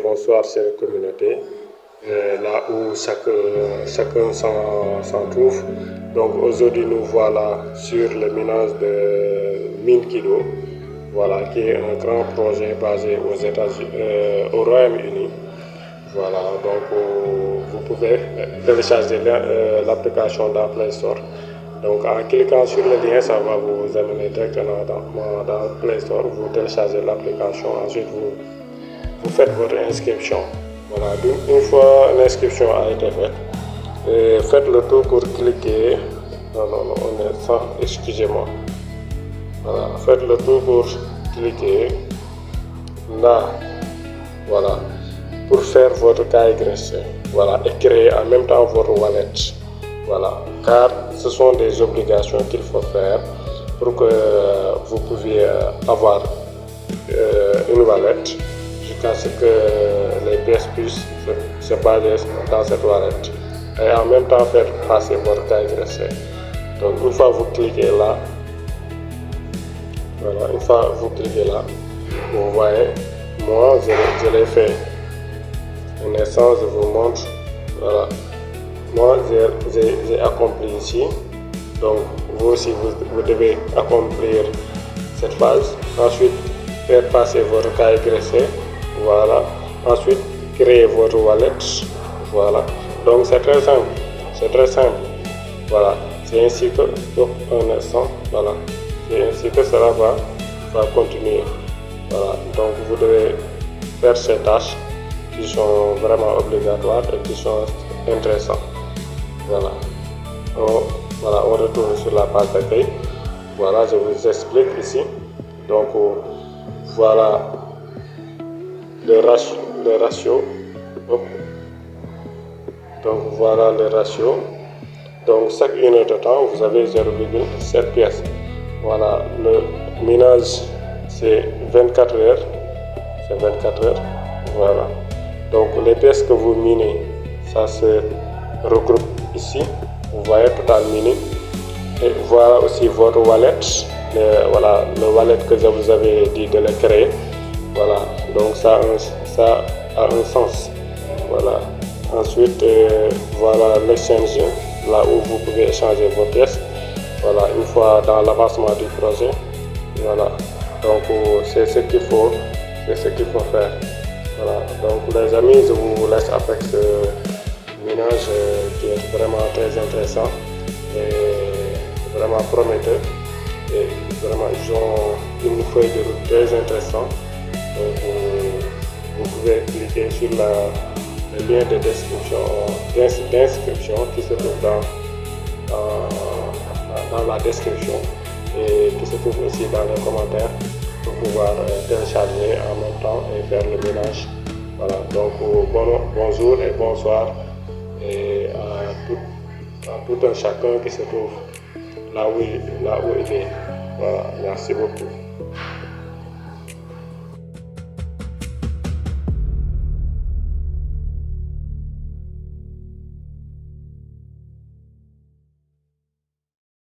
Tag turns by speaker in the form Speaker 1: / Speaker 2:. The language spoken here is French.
Speaker 1: Bonsoir chère communauté, là où chacun s'en trouve. Donc aujourd'hui nous voilà sur le minage de Mine Kido, voilà, qui est un grand projet basé aux États-Unis, au Royaume-Uni. Voilà, donc vous pouvez télécharger l'application dans Play Store. Donc en cliquant sur le lien, ça va vous amener directement dans Play Store. Vous téléchargez l'application, ensuite vous faites votre inscription. Voilà, une fois l'inscription a été faite, faites le tour pour cliquer. Non, on est sans, excusez-moi. Voilà, faites le tour pour cliquer là. Voilà, pour faire votre KYC. Voilà, et créer en même temps votre wallet. Voilà, car ce sont des obligations qu'il faut faire pour que vous puissiez avoir une wallet jusqu'à ce que les pièces puissent se baser dans cette wallet et en même temps faire passer votre KYC. Donc une fois vous cliquez là, voilà, une fois vous cliquez là, vous voyez, moi je l'ai fait. Un instant, je vous montre. Voilà, moi j'ai accompli ici. Donc vous aussi vous devez accomplir cette phase. Ensuite faire passer votre KYC. Voilà, ensuite créer votre wallet. Voilà, donc c'est très simple, voilà, c'est ainsi que, donc un instant, voilà, c'est ainsi que cela va continuer. Voilà, donc vous devez faire ces tâches qui sont vraiment obligatoires et qui sont intéressantes. Voilà, on retourne sur la page d'accueil. Voilà, je vous explique ici. Donc voilà le ratio. Donc voilà le ratio. Donc chaque unité de temps, vous avez 0,7 pièces. Voilà, le minage c'est 24 heures. C'est 24 heures. Voilà. Donc les pièces que vous minez, ça se regroupe ici. Vous voyez total mining. Et voilà aussi votre wallet. Voilà, le wallet que je vous avais dit de le créer. Voilà, donc ça a un sens. Voilà. Ensuite, voilà l'exchange, là où vous pouvez échanger vos pièces. Voilà, une fois dans l'avancement du projet. Voilà. Donc c'est ce qu'il faut faire. Voilà. Donc les amis, je vous laisse avec ce minage qui est vraiment très intéressant et vraiment prometteur. Et vraiment ils ont une feuille de route très intéressante. Donc vous pouvez cliquer sur le lien de d'inscription qui se trouve dans la description et qui se trouve aussi dans les commentaires pour pouvoir télécharger en même temps et faire le ménage. Voilà, donc bonjour et bonsoir et à tout un chacun qui se trouve là où il est. Voilà, merci beaucoup.